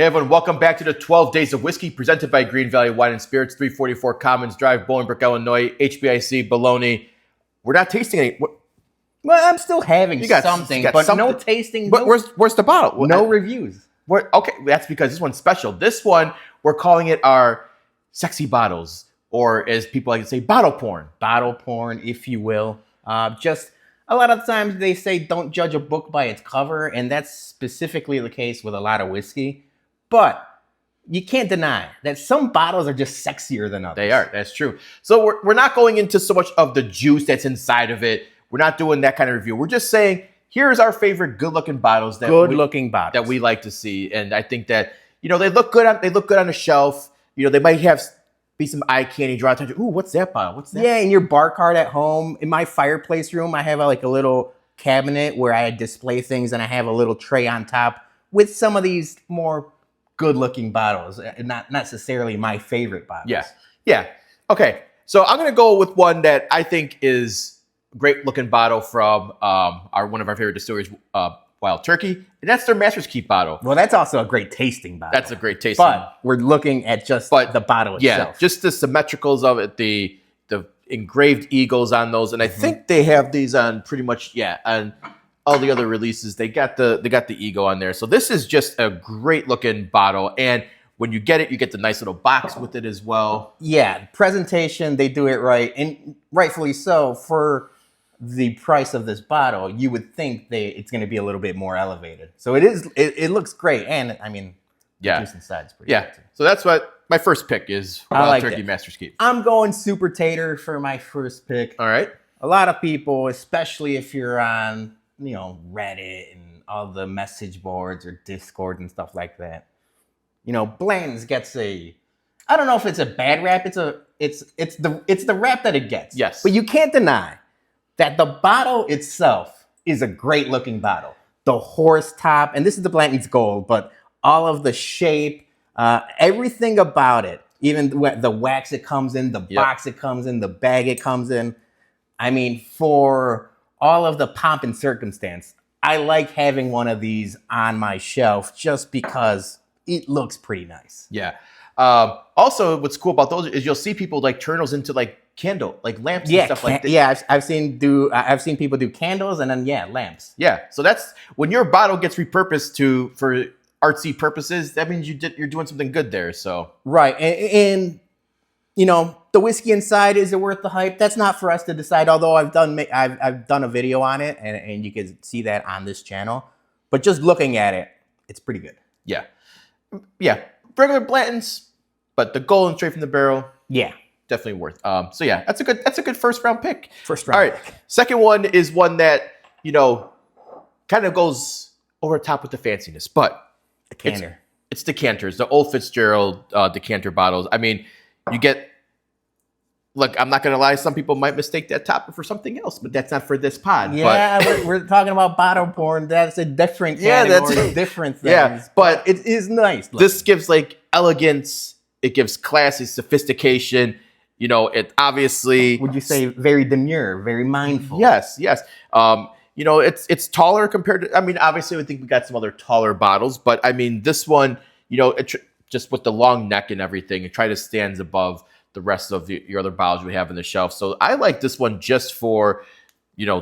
Hey everyone, welcome back to the 12 Days of Whiskey presented by Greene Valley Wine Spirits, 344 Commons Drive, Bolingbrook, Illinois, HBIC, Bologna. We're not tasting any. Well, I'm still having something, but something. No tasting. But where's the bottle? No reviews. Okay, that's because this one's special. This one, we're calling it our sexy bottles, or as people like to say, bottle porn. Bottle porn, if you will. Just a lot of times they say don't judge a book by its cover, and that's specifically the case with a lot of whiskey. But you can't deny that some bottles are just sexier than others. They are. That's true. So we're not going into so much of the juice that's inside of it. We're not doing that kind of review. We're just saying, here's our favorite good-looking bottles that we like to see. And I think that, they look good on the shelf. They might be some eye candy, draw attention. Ooh, what's that bottle? What's that? Yeah, in your bar cart at home. In my fireplace room, I have a little cabinet where I display things, and I have a little tray on top with some of these more good-looking bottles, not necessarily my favorite bottles. Yeah. Okay, so I'm gonna go with one that I think is a great-looking bottle from one of our favorite distilleries, Wild Turkey, and that's their Master's Keep bottle. Well, that's also a great tasting bottle. That's a great tasting. But we're looking at just the bottle itself. Yeah, just the symmetricals of it, the engraved eagles on those, and I think they have these on pretty much on all the other releases. They got the ego on there. So this is just a great looking bottle, and when you get it, you get the nice little box with it as well. Yeah, presentation, they do it right, and rightfully so. For the price of this bottle, you would think it's going to be a little bit more elevated. So it is. It looks great, and I mean, the juice inside is pretty good too. So that's what my first pick is. Wild Turkey Master's Keep. I'm going Super Tater for my first pick. All right. A lot of people, especially if you're on Reddit and all the message boards or Discord and stuff like that. Blanton's gets I don't know if it's a bad rap. It's the rap that it gets. Yes. But you can't deny that the bottle itself is a great looking bottle. The horse top, and this is the Blanton's Gold, but all of the shape, everything about it, even the wax it comes in, the box it comes in, the bag it comes in. I mean, for all of the pomp and circumstance, I like having one of these on my shelf just because it looks pretty nice. Yeah. Also, what's cool about those is you'll see people turn those into candle, lamps and stuff like that. Yeah, I've seen people do candles and then lamps. Yeah. So that's when your bottle gets repurposed for artsy purposes. That means you're doing something good there. So right, and the whiskey inside, is it worth the hype? That's not for us to decide. Although I've done a video on it, and you can see that on this channel. But just looking at it, it's pretty good. Yeah. Regular Blanton's, but the golden straight from the barrel. Yeah, definitely worth. So yeah, that's a good first round pick. First round. All right. Pick. Second one is one that kind of goes over the top with the fanciness, but decanter. It's decanters, the old Fitzgerald decanter bottles. I mean, you get. Look, I'm not going to lie. Some people might mistake that topper for something else, but that's not for this pod. Yeah, we're talking about bottle porn. That's a different category. That's different things. Yeah, but it is nice. This gives elegance. It gives classy sophistication. It obviously. Would you say very demure, very mindful? Yes. It's taller compared to. I mean, obviously, I think we got some other taller bottles, but I mean, this one, just with the long neck and everything, it kind of stands above the rest of your other bottles we have on the shelf. So I like this one just for,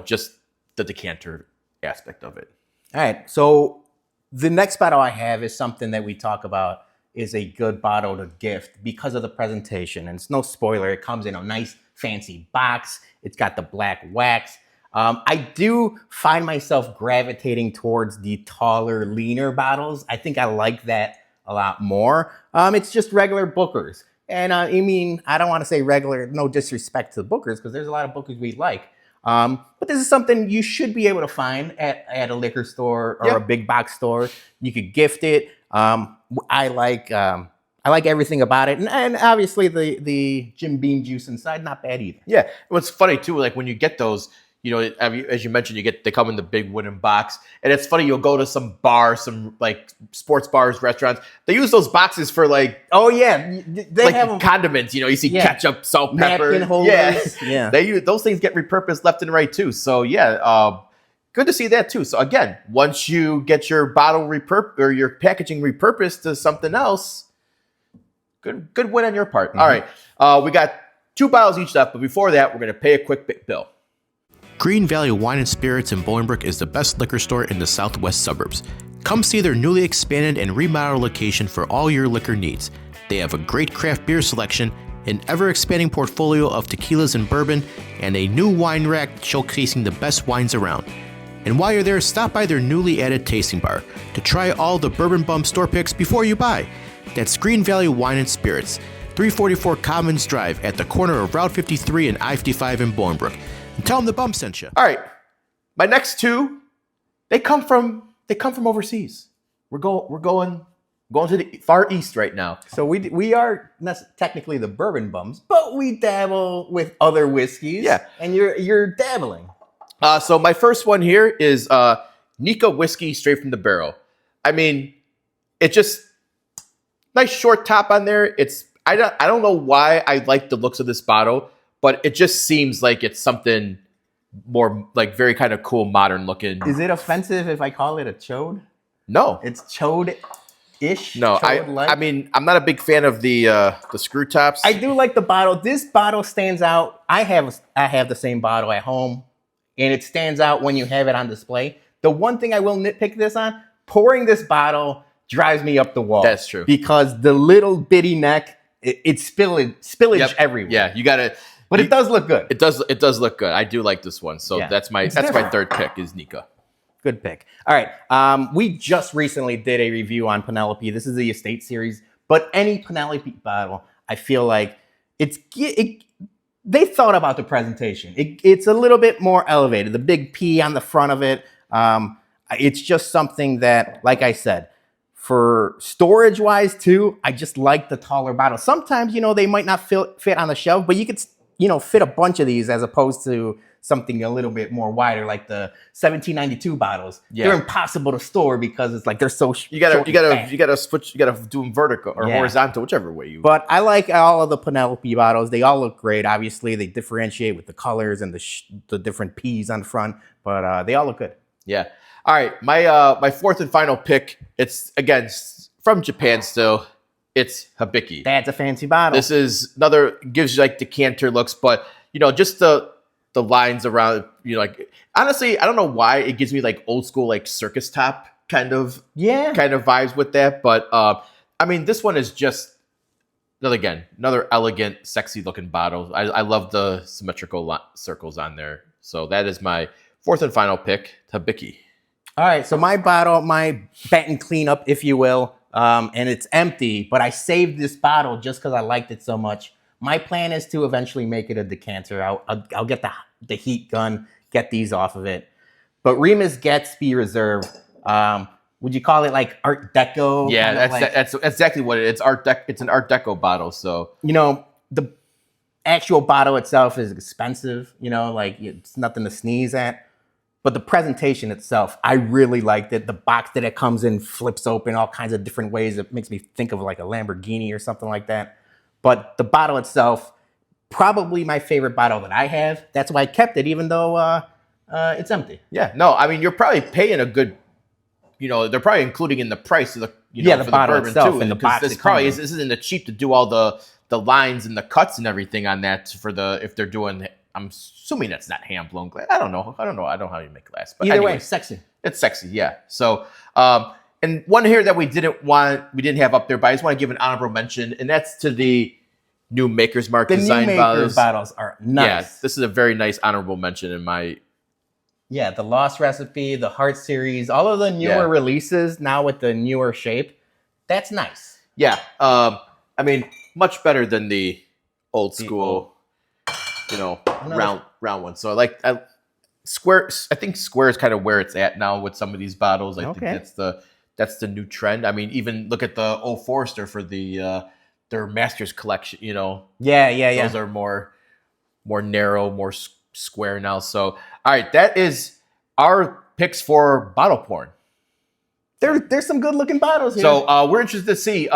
just the decanter aspect of it. All right. So the next bottle I have is something that we talk about is a good bottle to gift because of the presentation. And it's no spoiler. It comes in a nice fancy box. It's got the black wax. I do find myself gravitating towards the taller, leaner bottles. I think I like that a lot more. It's just regular Bookers. And I mean, I don't want to say regular, no disrespect to the Bookers, because there's a lot of Bookers we like. But this is something you should be able to find at a liquor store or a big box store. You could gift it. I like everything about it. And obviously the Jim Beam juice inside, not bad either. Yeah. What's funny too, when you get those, as you mentioned, they come in the big wooden box, and it's funny. You'll go to some bar, some sports bars, restaurants. They use those boxes for they have condiments. You see ketchup, salt, pepper, napkin holders. Yeah. Those things get repurposed left and right too. So good to see that too. So again, once you get your bottle or your packaging repurposed to something else, good win on your part. All right, we got 2 bottles each left, but before that, we're gonna pay a quick bill. Greene Valley Wine and Spirits in Bolingbrook is the best liquor store in the southwest suburbs. Come see their newly expanded and remodeled location for all your liquor needs. They have a great craft beer selection, an ever-expanding portfolio of tequilas and bourbon, and a new wine rack showcasing the best wines around. And while you're there, stop by their newly added tasting bar to try all the Bourbon Bum store picks before you buy. That's Greene Valley Wine and Spirits, 344 Commons Drive at the corner of Route 53 and I-55 in Bolingbrook. And tell them the Bum sent you. All right, my next 2, they come from overseas. We're going to the far east right now. So we are not technically the Bourbon Bums, but we dabble with other whiskeys. Yeah, and you're dabbling. So my first one here is Nika whiskey straight from the barrel. I mean, it just nice short top on there. I don't know why I like the looks of this bottle, but it just seems like it's something more like very kind of cool, modern looking. Is it offensive if I call it a chode? No, it's chode-ish. No, I mean, I'm not a big fan of the screw tops. I do like the bottle. This bottle stands out. I have the same bottle at home, and it stands out when you have it on display. The one thing I will nitpick this on, pouring this bottle drives me up the wall. That's true. Because the little bitty neck, it's spillage everywhere. Yeah, you gotta. But it does look good. It does look good. I do like this one. So that's my third pick is Nika. Good pick. All right. We just recently did a review on Penelope. This is the Estate series, but any Penelope bottle, I feel like they thought about the presentation. It's a little bit more elevated. The big P on the front of it. It's just something that, like I said, for storage wise too, I just like the taller bottle. Sometimes, they might not fit on the shelf, but you could, fit a bunch of these as opposed to something a little bit more wider, like the 1792 bottles. Yeah. They're impossible to store because it's like they're so you gotta do them vertical or horizontal, whichever way you. But I like all of the Penelope bottles. They all look great. Obviously, they differentiate with the colors and the different P's on the front, but they all look good. Yeah. All right, my fourth and final pick. It's again from Japan still. It's Hibiki. That's a fancy bottle. This is gives you like decanter looks, but just the lines around, like honestly, I don't know why it gives me like old school like circus top kind of vibes with that. But I mean, this one is just another elegant, sexy looking bottle. I love the symmetrical circles on there. So that is my fourth and final pick, Hibiki. All right, so my bottle, my Benton cleanup, if you will, and it's empty, but I saved this bottle just because I liked it so much. My plan is to eventually make it a decanter. I'll get the heat gun, get these off of it. But Remus Gatsby Reserve, would you call it like Art Deco? Yeah, that's exactly what it is. It's an Art Deco bottle. So the actual bottle itself is expensive. Like it's nothing to sneeze at. But the presentation itself, I really liked it. The box that it comes in flips open all kinds of different ways. It makes me think of like a Lamborghini or something like that. But the bottle itself, probably my favorite bottle that I have. That's why I kept it, even though it's empty. Yeah, no, I mean, you're probably paying a good, they're probably including in the price of the, the for bottle the bourbon itself too. and the box. This probably isn't cheap to do all the lines and the cuts and everything on that if they're doing. I'm assuming that's not hand blown glass. I don't know. I don't know how you make glass. But either way, sexy. It's sexy, yeah. So, and one here that we didn't have up there, but I just want to give an honorable mention, and that's to the new Maker's Mark design bottles. The new Maker's bottles are nice. Yeah, this is a very nice honorable mention in my. Yeah, the Lost Recipe, the Heart Series, all of the newer releases now with the newer shape. That's nice. Yeah, I mean, much better than the old school. Round one. So square. I think square is kind of where it's at now with some of these bottles. I think that's the new trend. I mean, even look at the Old Forester for their Masters collection. Yeah. Those are more narrow, more square now. So, all right, that is our picks for bottle porn. There's some good looking bottles here. So we're interested to see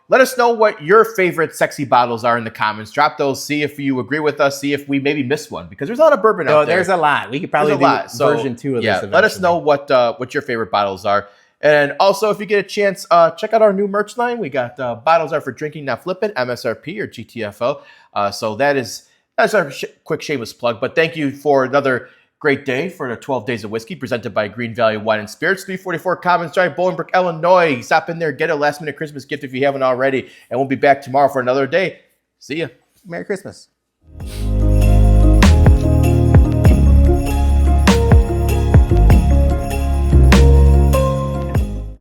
let us know what your favorite sexy bottles are in the comments. Drop those. See if you agree with us. See if we maybe missed one, because there's a lot of bourbon out there. There's a lot. We could probably do version 2 of this eventually. Let us know what your favorite bottles are. And also, if you get a chance, check out our new merch line. We got bottles are for drinking, not flipping, MSRP or GTFO. So that's our quick shameless plug. But thank you for another great day for the 12 Days of Whiskey presented by Greene Valley Wine and Spirits, 344 Commons Drive, Bolingbrook, Illinois. Stop in there, get a last minute Christmas gift if you haven't already. And we'll be back tomorrow for another day. See ya. Merry Christmas.